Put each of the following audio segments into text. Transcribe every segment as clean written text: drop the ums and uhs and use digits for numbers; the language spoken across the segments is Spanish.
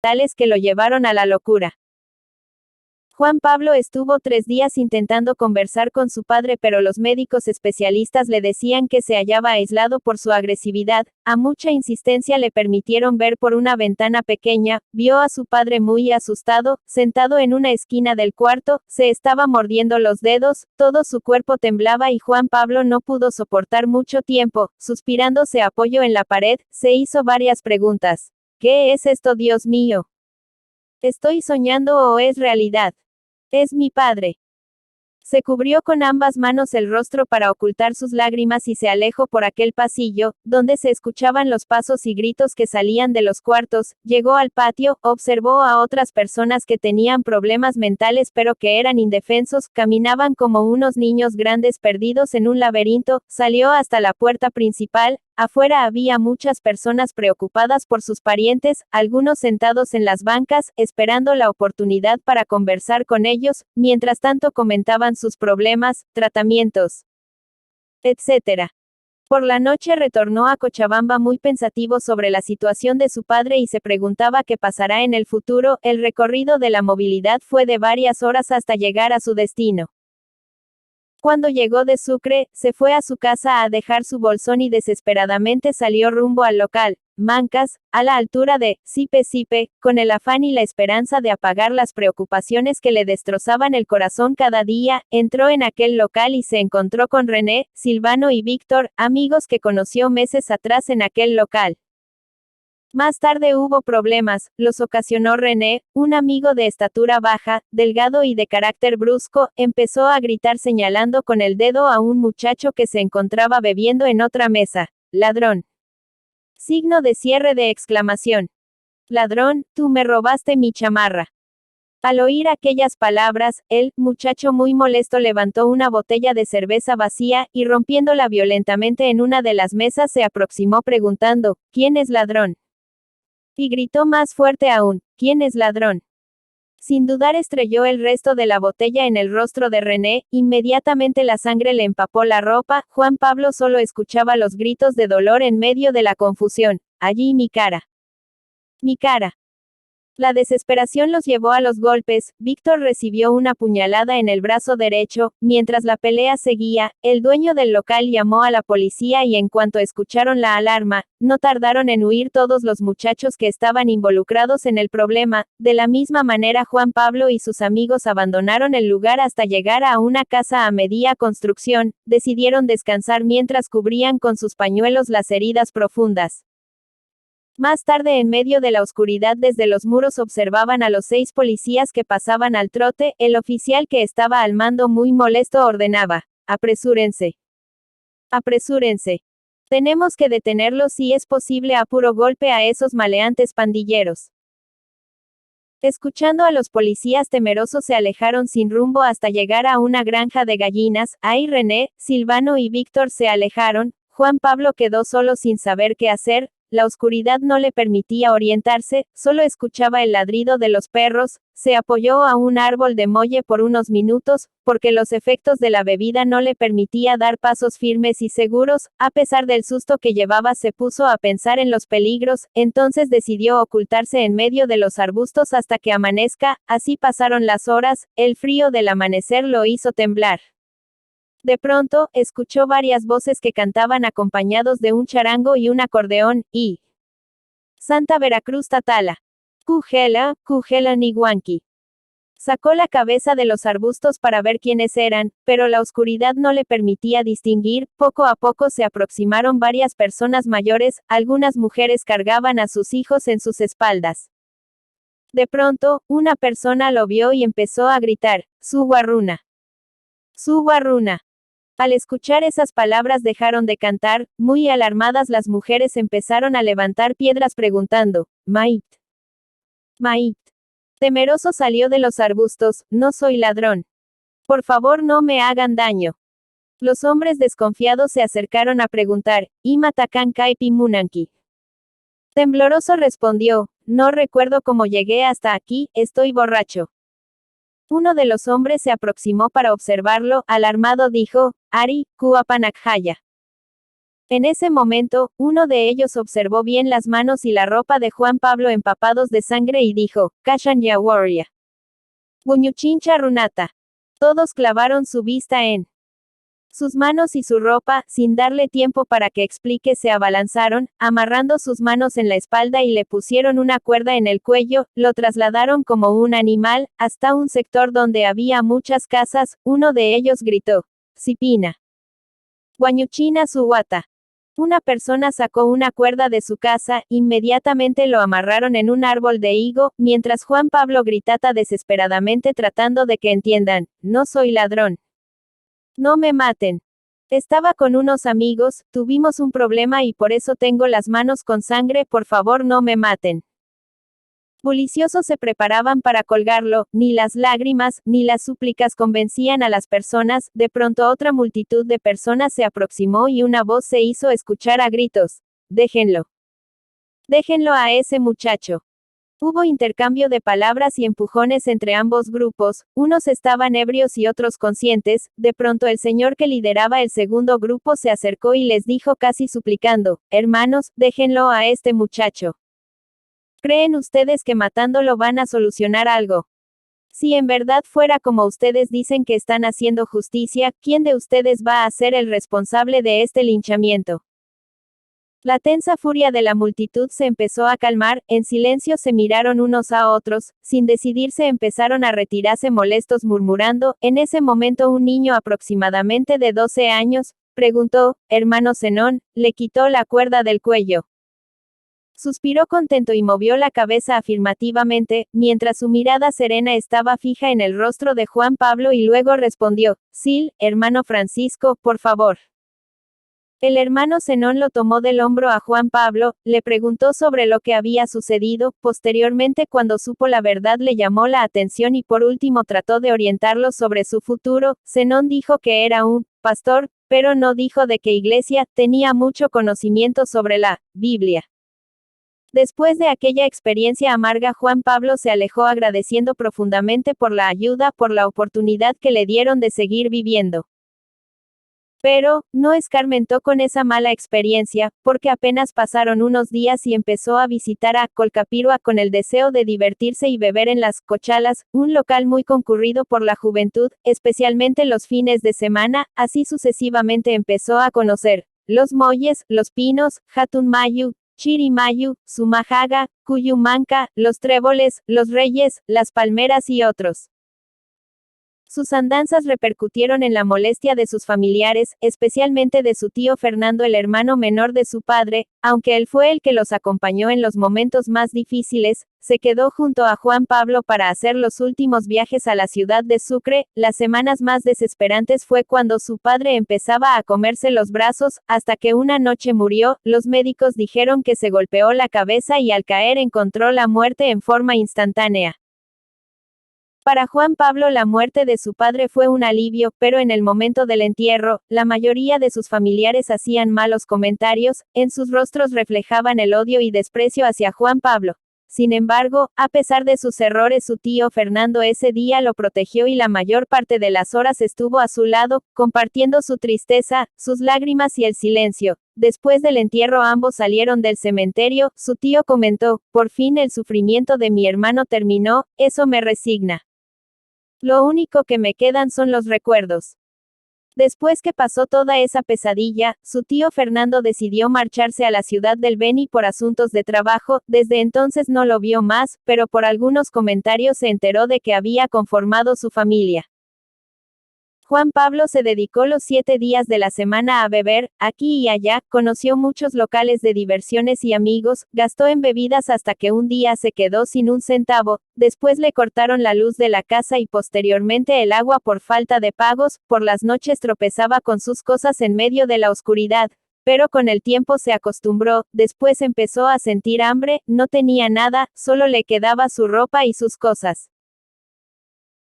tales que lo llevaron a la locura. Juan Pablo estuvo 3 días intentando conversar con su padre, pero los médicos especialistas le decían que se hallaba aislado por su agresividad. A mucha insistencia le permitieron ver por una ventana pequeña, vio a su padre muy asustado, sentado en una esquina del cuarto, se estaba mordiendo los dedos, todo su cuerpo temblaba y Juan Pablo no pudo soportar mucho tiempo, suspirando se apoyó en la pared, se hizo varias preguntas. ¿Qué es esto, Dios mío? ¿Estoy soñando o es realidad? Es mi padre. Se cubrió con ambas manos el rostro para ocultar sus lágrimas y se alejó por aquel pasillo, donde se escuchaban los pasos y gritos que salían de los cuartos, llegó al patio, observó a otras personas que tenían problemas mentales pero que eran indefensos, caminaban como unos niños grandes perdidos en un laberinto, salió hasta la puerta principal. Afuera había muchas personas preocupadas por sus parientes, algunos sentados en las bancas, esperando la oportunidad para conversar con ellos, mientras tanto comentaban sus problemas, tratamientos, etc. Por la noche retornó a Cochabamba muy pensativo sobre la situación de su padre y se preguntaba qué pasará en el futuro. El recorrido de la movilidad fue de varias horas hasta llegar a su destino. Cuando llegó de Sucre, se fue a su casa a dejar su bolsón y desesperadamente salió rumbo al local, Mancas, a la altura de Sipe, con el afán y la esperanza de apagar las preocupaciones que le destrozaban el corazón cada día. Entró en aquel local y se encontró con René, Silvano y Víctor, amigos que conoció meses atrás en aquel local. Más tarde hubo problemas, los ocasionó René, un amigo de estatura baja, delgado y de carácter brusco, empezó a gritar señalando con el dedo a un muchacho que se encontraba bebiendo en otra mesa. ¡Ladrón! Signo de cierre de exclamación. Ladrón, tú me robaste mi chamarra. Al oír aquellas palabras, el muchacho muy molesto levantó una botella de cerveza vacía, y rompiéndola violentamente en una de las mesas se aproximó preguntando, ¿quién es ladrón? Y gritó más fuerte aún, ¿quién es ladrón? Sin dudar estrelló el resto de la botella en el rostro de René, inmediatamente la sangre le empapó la ropa. Juan Pablo solo escuchaba los gritos de dolor en medio de la confusión. Allí mi cara. Mi cara. La desesperación los llevó a los golpes. Víctor recibió una puñalada en el brazo derecho. Mientras la pelea seguía, el dueño del local llamó a la policía y en cuanto escucharon la alarma, no tardaron en huir todos los muchachos que estaban involucrados en el problema. De la misma manera Juan Pablo y sus amigos abandonaron el lugar hasta llegar a una casa a media construcción. Decidieron descansar mientras cubrían con sus pañuelos las heridas profundas. Más tarde, en medio de la oscuridad, desde los muros observaban a los 6 policías que pasaban al trote. El oficial que estaba al mando, muy molesto, ordenaba: apresúrense. Apresúrense. Tenemos que detenerlos si es posible a puro golpe a esos maleantes pandilleros. Escuchando a los policías temerosos se alejaron sin rumbo hasta llegar a una granja de gallinas. Ahí René, Silvano y Víctor se alejaron. Juan Pablo quedó solo sin saber qué hacer. La oscuridad no le permitía orientarse, solo escuchaba el ladrido de los perros. Se apoyó a un árbol de molle por unos minutos, porque los efectos de la bebida no le permitía dar pasos firmes y seguros. A pesar del susto que llevaba se puso a pensar en los peligros, entonces decidió ocultarse en medio de los arbustos hasta que amanezca. Así pasaron las horas, el frío del amanecer lo hizo temblar. De pronto, escuchó varias voces que cantaban acompañados de un charango y un acordeón, y Santa Veracruz Tatala. Cujela, Cujela Niguanqui. Sacó la cabeza de los arbustos para ver quiénes eran, pero la oscuridad no le permitía distinguir. Poco a poco se aproximaron varias personas mayores, algunas mujeres cargaban a sus hijos en sus espaldas. De pronto, una persona lo vio y empezó a gritar, ¡Su guarruna! ¡Su guarruna! Al escuchar esas palabras dejaron de cantar. Muy alarmadas las mujeres empezaron a levantar piedras preguntando, Mait. Mait. Temeroso salió de los arbustos, no soy ladrón. Por favor no me hagan daño. Los hombres desconfiados se acercaron a preguntar, Ima takan kaipi munanki. Tembloroso respondió, no recuerdo cómo llegué hasta aquí, estoy borracho. Uno de los hombres se aproximó para observarlo, alarmado dijo, Ari, Kuapanakhaya. En ese momento, uno de ellos observó bien las manos y la ropa de Juan Pablo empapados de sangre y dijo, Kashan ya Warrior. Buñuchincha runata. Todos clavaron su vista en sus manos y su ropa, sin darle tiempo para que explique, se abalanzaron, amarrando sus manos en la espalda y le pusieron una cuerda en el cuello, lo trasladaron como un animal, hasta un sector donde había muchas casas, uno de ellos gritó, Sipina. Guañuchina Suwata. Una persona sacó una cuerda de su casa, inmediatamente lo amarraron en un árbol de higo, mientras Juan Pablo gritaba desesperadamente tratando de que entiendan, no soy ladrón. No me maten. Estaba con unos amigos, tuvimos un problema y por eso tengo las manos con sangre, por favor no me maten. Bulliciosos se preparaban para colgarlo, ni las lágrimas, ni las súplicas convencían a las personas, de pronto otra multitud de personas se aproximó y una voz se hizo escuchar a gritos. Déjenlo. Déjenlo a ese muchacho. Hubo intercambio de palabras y empujones entre ambos grupos, unos estaban ebrios y otros conscientes, de pronto el señor que lideraba el segundo grupo se acercó y les dijo casi suplicando, hermanos, déjenlo a este muchacho. ¿Creen ustedes que matándolo van a solucionar algo? Si en verdad fuera como ustedes dicen que están haciendo justicia, ¿quién de ustedes va a ser el responsable de este linchamiento? La tensa furia de la multitud se empezó a calmar, en silencio se miraron unos a otros, sin decidirse empezaron a retirarse molestos murmurando, en ese momento un niño aproximadamente de 12 años, preguntó, hermano Zenón, le quitó la cuerda del cuello. Suspiró contento y movió la cabeza afirmativamente, mientras su mirada serena estaba fija en el rostro de Juan Pablo y luego respondió, sí, hermano Francisco, por favor. El hermano Zenón lo tomó del hombro a Juan Pablo, le preguntó sobre lo que había sucedido, posteriormente cuando supo la verdad le llamó la atención y por último trató de orientarlo sobre su futuro. Zenón dijo que era un pastor, pero no dijo de qué iglesia, tenía mucho conocimiento sobre la Biblia. Después de aquella experiencia amarga, Juan Pablo se alejó agradeciendo profundamente por la ayuda, por la oportunidad que le dieron de seguir viviendo. Pero, no escarmentó con esa mala experiencia, porque apenas pasaron unos días y empezó a visitar a Colcapirua con el deseo de divertirse y beber en las Cochalas, un local muy concurrido por la juventud, especialmente los fines de semana, así sucesivamente empezó a conocer Los Molles, Los Pinos, Hatunmayu, Chirimayu, Sumajaga, Cuyumanca, Los Tréboles, Los Reyes, Las Palmeras y otros. Sus andanzas repercutieron en la molestia de sus familiares, especialmente de su tío Fernando, el hermano menor de su padre, aunque él fue el que los acompañó en los momentos más difíciles, se quedó junto a Juan Pablo para hacer los últimos viajes a la ciudad de Sucre. Las semanas más desesperantes fue cuando su padre empezaba a comerse los brazos, hasta que una noche murió. Los médicos dijeron que se golpeó la cabeza y al caer encontró la muerte en forma instantánea. Para Juan Pablo la muerte de su padre fue un alivio, pero en el momento del entierro, la mayoría de sus familiares hacían malos comentarios, en sus rostros reflejaban el odio y desprecio hacia Juan Pablo. Sin embargo, a pesar de sus errores, su tío Fernando ese día lo protegió y la mayor parte de las horas estuvo a su lado, compartiendo su tristeza, sus lágrimas y el silencio. Después del entierro ambos salieron del cementerio, su tío comentó, por fin el sufrimiento de mi hermano terminó, eso me resigna. Lo único que me quedan son los recuerdos. Después que pasó toda esa pesadilla, su tío Fernando decidió marcharse a la ciudad del Beni por asuntos de trabajo, desde entonces no lo vio más, pero por algunos comentarios se enteró de que había conformado su familia. Juan Pablo se dedicó los 7 días de la semana a beber, aquí y allá, conoció muchos locales de diversiones y amigos, gastó en bebidas hasta que un día se quedó sin un centavo, después le cortaron la luz de la casa y posteriormente el agua por falta de pagos, por las noches tropezaba con sus cosas en medio de la oscuridad, pero con el tiempo se acostumbró, después empezó a sentir hambre, no tenía nada, solo le quedaba su ropa y sus cosas.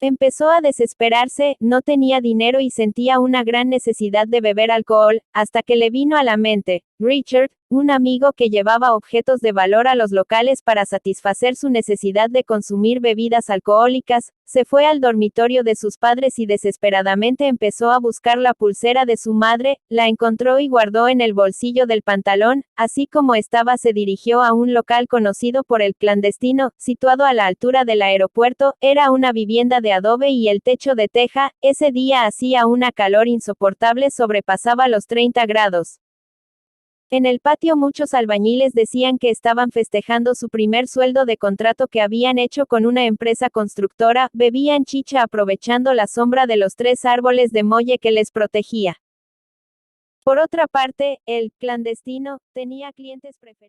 Empezó a desesperarse, no tenía dinero y sentía una gran necesidad de beber alcohol, hasta que le vino a la mente, Richard, un amigo que llevaba objetos de valor a los locales para satisfacer su necesidad de consumir bebidas alcohólicas, se fue al dormitorio de sus padres y desesperadamente empezó a buscar la pulsera de su madre, la encontró y guardó en el bolsillo del pantalón, así como estaba se dirigió a un local conocido por el clandestino, situado a la altura del aeropuerto, era una vivienda de adobe y el techo de teja, ese día hacía una calor insoportable, sobrepasaba los 30 grados. En el patio muchos albañiles decían que estaban festejando su primer sueldo de contrato que habían hecho con una empresa constructora, bebían chicha aprovechando la sombra de los 3 árboles de molle que les protegía. Por otra parte, el clandestino tenía clientes preferidos.